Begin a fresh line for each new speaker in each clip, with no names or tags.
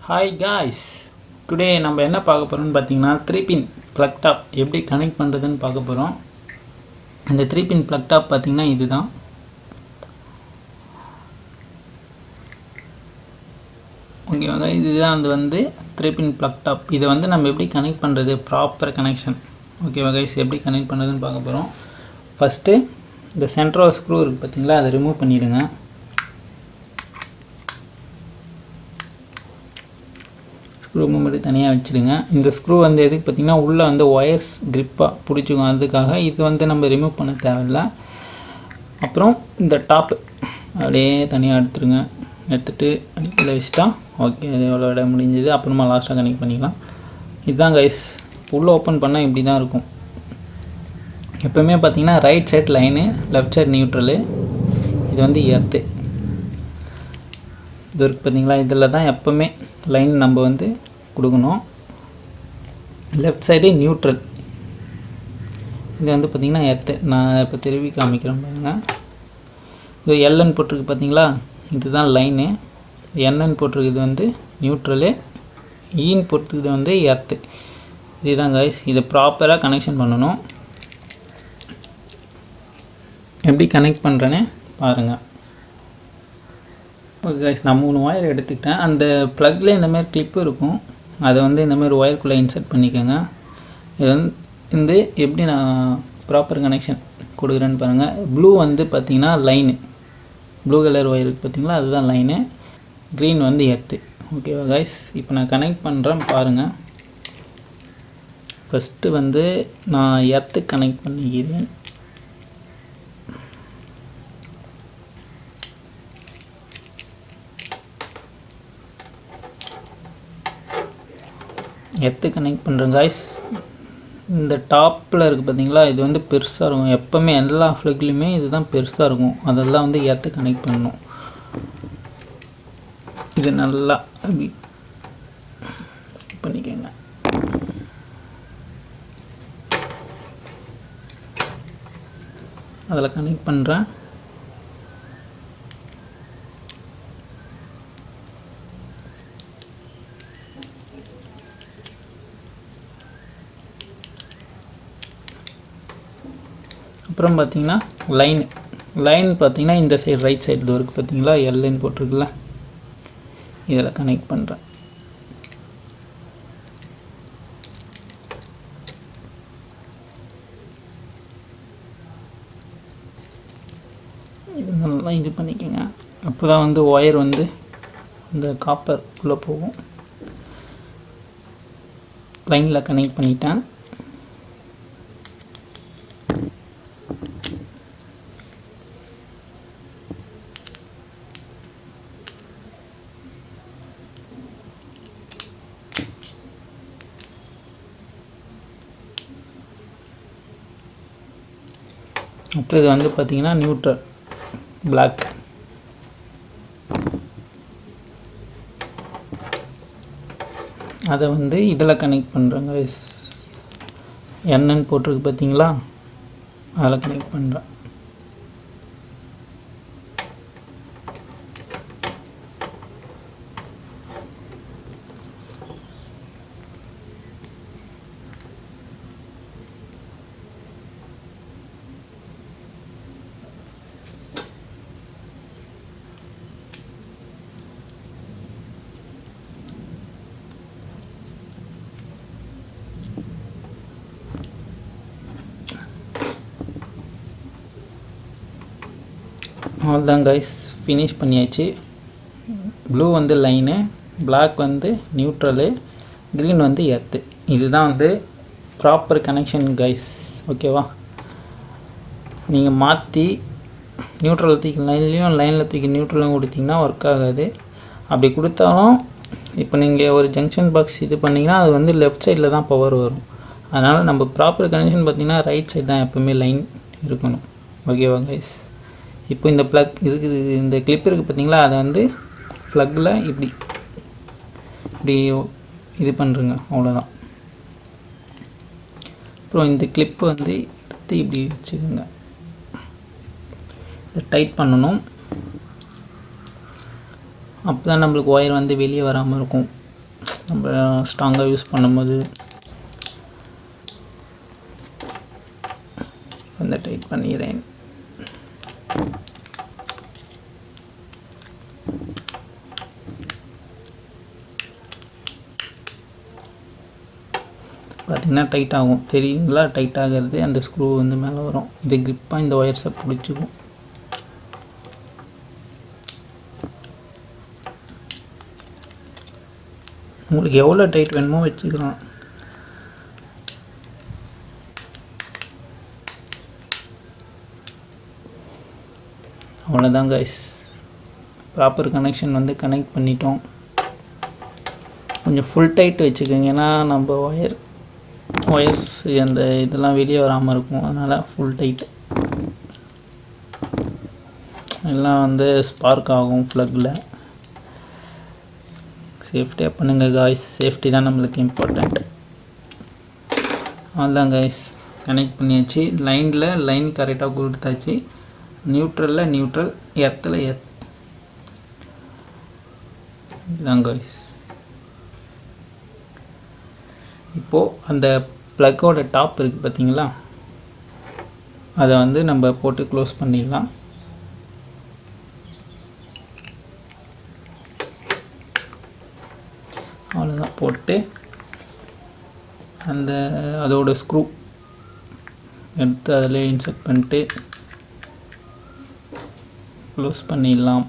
Hi guys, today நம்ம என்ன பார்க்க போகிறோம்னு பார்த்தீங்கன்னா 3-pin plug top எப்படி கனெக்ட் பண்ணுறதுன்னு பார்க்க போகிறோம். இந்த 3-pin plug top பார்த்தீங்கன்னா இதுதான். ஓகேவாங்க, இதுதான் வந்து 3-pin plug top. இதை வந்து நம்ம எப்படி கனெக்ட் பண்ணுறது, ப்ராப்பர் கனெக்ஷன். ஓகேவா கைஸ், எப்படி கனெக்ட் பண்ணுறதுன்னு பார்க்க போகிறோம். ஃபஸ்ட்டு இந்த சென்ட்ரல் ஸ்க்ரூ இருக்குது பார்த்தீங்களா, அதை ரிமூவ் பண்ணிவிடுங்க. ஸ்க்ரூ மட்டும் தனியாக வச்சுடுங்க. இந்த ஸ்க்ரூ வந்து எதுக்கு பார்த்திங்கன்னா உள்ளே வந்து ஒயர்ஸ் க்ரிப்பாக பிடிச்சிக்கும், அதுக்காக. இது வந்து நம்ம ரிமூவ் பண்ண தேவையில்லை. அப்புறம் இந்த டாப்பு அப்படியே தனியாக எடுத்துருங்க. எடுத்துகிட்டு இதில் வச்சுட்டா ஓகே, அது எவ்வளோ இடம் முடிஞ்சது. அப்புறமா லாஸ்ட்டாக கனெக்ட் பண்ணிக்கலாம். இதுதான் கைஸ், உள்ளே ஓப்பன் பண்ணால் இப்படி தான் இருக்கும். எப்போவுமே பார்த்திங்கன்னா right side line, left side neutral. இது வந்து எர்த்து இது இருக்குது பார்த்திங்களா. இதில் தான் எப்போவுமே லைன் நம்ம வந்து கொடுக்கணும். Left side neutral. இது வந்து பார்த்திங்கன்னா எர்த்து. நான் இப்போ திரும்பி காமிக்கிறேன் பாருங்கள். இது எல்என் போட்டிருக்கு பார்த்திங்களா, இதுதான் லைனு. என்என் போட்டிருக்குது வந்து நியூட்ரலு. ஈன் போட்டிருக்குது வந்து எர்த்து. இதுதான் கைஸ், இதை ப்ராப்பராக கனெக்ஷன் பண்ணணும். எப்படி கனெக்ட் பண்ணுறேன்னு பாருங்கள். ஓகே கைஸ், நான் 3 ஒயர் எடுத்துக்கிட்டேன். அந்த ப்ளக்கில் இந்தமாதிரி கிளிப்பு இருக்கும், அதை வந்து இந்தமாதிரி ஒயருக்குள்ளே இன்சர்ட் பண்ணிக்கோங்க. இது வந்து எப்படி நான் ப்ராப்பர் கனெக்ஷன் கொடுக்குறேன்னு பாருங்கள். ப்ளூ வந்து பார்த்திங்கன்னா லைனு, ப்ளூ கலர் ஒயர் இருக்குது பார்த்திங்களா, அதுதான் லைனு. க்ரீன் வந்து எர்த்து. ஓகேவா கைஸ், இப்போ நான் கனெக்ட் பண்ணுறேன் பாருங்கள். ஃபஸ்ட்டு வந்து நான் எர்த்து கனெக்ட் பண்ணிக்கிறேன். எர்த்து கனெக்ட் பண்ணுறேன் காய்ஸ். இந்த டாப்பில் இருக்குது பார்த்திங்களா, இது வந்து பெருசாக இருக்கும். எப்போவுமே எல்லா ஃப்ளக்லையுமே இதுதான் பெருசாக இருக்கும். அதெல்லாம் வந்து எர்த்து கனெக்ட் பண்ணணும். இது நல்லா அப்படி பண்ணிக்கோங்க. அதில் கனெக்ட் பண்ணுறேன். அப்புறம் பார்த்திங்கன்னா லைன் பார்த்திங்கன்னா இந்த சைடு ரைட் சைடு இருக்குது பார்த்திங்களா, எல்லைன்னு போட்டிருக்குல்ல, இதில் கனெக்ட் பண்ணுறேன். இது நல்லா இது பண்ணிக்கோங்க. அப்போ தான் வந்து ஒயர் வந்து இந்த காப்பர் உள்ளே போகும். லைனில் கனெக்ட் பண்ணிட்டேன். அடுத்தது வந்து பார்த்திங்கன்னா நியூட்ரல் பிளாக். அதை வந்து இதில் கனெக்ட் பண்ணுறேங்க. என்னன்னு போட்டிருக்கு பார்த்திங்களா, அதில் கனெக்ட் பண்ணுறேன். அவ்வளோதான் கைஸ், ஃபினிஷ் பண்ணியாச்சு. ப்ளூ வந்து லைனு, பிளாக் வந்து நியூட்ரலு, க்ரீன் வந்து எர்த்து. இதுதான் வந்து ப்ராப்பர் கனெக்ஷன் கைஸ். ஓகேவா, நீங்கள் மாற்றி நியூட்ரல் தூக்கி லைன்லேயும், லைனில் தூக்கி நியூட்ரலும் கொடுத்திங்கன்னா ஒர்க் ஆகாது. அப்படி கொடுத்தாலும் இப்போ நீங்கள் ஒரு ஜங்ஷன் பாக்ஸ் இது பண்ணிங்கன்னா அது வந்து லெஃப்ட் சைடில் தான் பவர் வரும். அதனால் நம்ம ப்ராப்பர் கனெக்ஷன் பார்த்திங்கன்னா ரைட் சைடு தான் எப்போவுமே லைன் இருக்கணும். ஓகேவா கைஸ், இப்போ இந்த ப்ளக் இருக்குது, இந்த கிளிப் இருக்குது பார்த்திங்களா, அதை வந்து ப்ளக்கில் இப்படி இது பண்ணுறங்க, அவ்வளோதான். அப்புறம் இந்த கிளிப்பு வந்து எடுத்து இப்படி வச்சுக்கோங்க. இதை டைட் பண்ணணும். அப்போ தான் நம்மளுக்கு ஒயர் வந்து வெளியே வராமல் இருக்கும். நம்ம ஸ்ட்ராங்காக யூஸ் பண்ணும்போது வந்து டைட் பண்ணிக்கிறேன். பார்த்திங்கன்னா டைட் ஆகும், தெரியுங்களா? டைட் ஆகிறது அந்த ஸ்க்ரூ வந்து மேலே வரும். இது கிரிப்பாக இந்த ஒயர்ஸை பிடிச்சிக்கும். உங்களுக்கு எவ்வளோ டைட் வேணுமோ வச்சுக்கலாம். அவ்வளோதான் கைஸ், ப்ராப்பர் கனெக்ஷன் வந்து கனெக்ட் பண்ணிட்டோம். கொஞ்சம் ஃபுல் டைட் வச்சுக்கோங்க, ஏன்னா நம்ம ஒயர்ஸ் அந்த இதெல்லாம் வெளியே வராமல் இருக்கும். அதனால் ஃபுல் டைட், எல்லாம் வந்து ஸ்பார்க் ஆகும் ப்ளக்கில். சேஃப்டியாக பண்ணுங்கள் காய்ஸ், சேஃப்டி தான் நம்மளுக்கு இம்பார்ட்டண்ட். அவ்வளோதான் காய்ஸ், கனெக்ட் பண்ணியாச்சு. லைன் கரெக்டாக கொடுத்தாச்சு. நியூட்ரலில் நியூட்ரல், எர்த்தில் எர்த். இதுதான் காய்ஸ். இப்போது அந்த ப்ளக்கோட டாப் இருக்குது பார்த்தீங்களா, அதை வந்து நம்ம போட்டு க்ளோஸ் பண்ணிடலாம். அவ்வளோதான், போட்டு அதோட ஸ்க்ரூ எடுத்து அதில் இன்சர்ட் பண்ணிட்டு க்ளோஸ் பண்ணிடலாம்.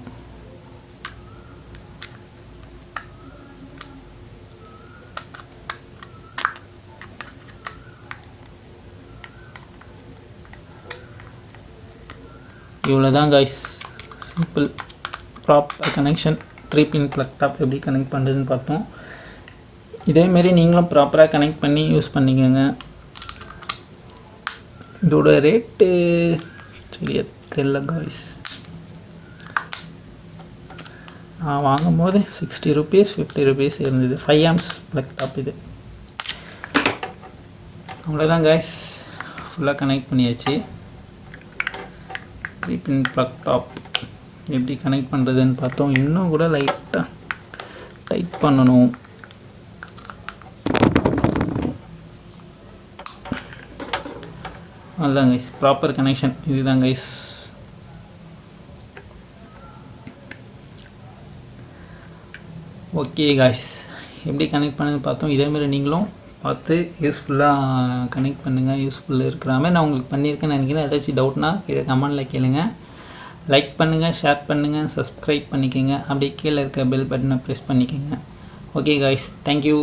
இவ்வளோதான் guys, simple proper connection. 3-pin plug top எப்படி கனெக்ட் பண்ணுறதுன்னு பார்த்தோம். இதேமாரி நீங்களும் ப்ராப்பராக கனெக்ட் பண்ணி யூஸ் பண்ணிக்கோங்க. இதோட ரேட்டு சரியா தெரியல காய்ஸ். நான் வாங்கும்போது 60 rupees 50 rupees இருந்தது. 5 amps ப்ளக் டாப் இது. அவ்வளோதான் காய்ஸ், ஃபுல்லாக கனெக்ட் பண்ணியாச்சு. 3-pin ப்ளக் டாப் எப்படி கனெக்ட் பண்ணுறதுன்னு பார்த்தோம். இன்னும் கூட லைட்டாக டைட் பண்ணணும். அதுதான் கைஸ், ப்ராப்பர் கனெக்ஷன் இதுதான் கைஸ். ஓகே காய்ஸ், எப்படி கனெக்ட் பண்ணது பார்த்தோம். இதேமாதிரி நீங்களும் பார்த்து யூஸ்ஃபுல்லாக கனெக்ட் பண்ணுங்கள். யூஸ்ஃபுல்லாக இருக்கிற மாதிரி நான் உங்களுக்கு பண்ணியிருக்கேன்னு நினைக்கிறேன். ஏதாச்சும் டவுட்னா கீழே கமெண்டில் கேளுங்க. லைக் பண்ணுங்கள், ஷேர் பண்ணுங்கள், சப்ஸ்கிரைப் பண்ணிக்கோங்க. அப்படியே கீழே இருக்க பெல் பட்டனை ப்ரெஸ் பண்ணிக்கோங்க. Okay guys, thank you.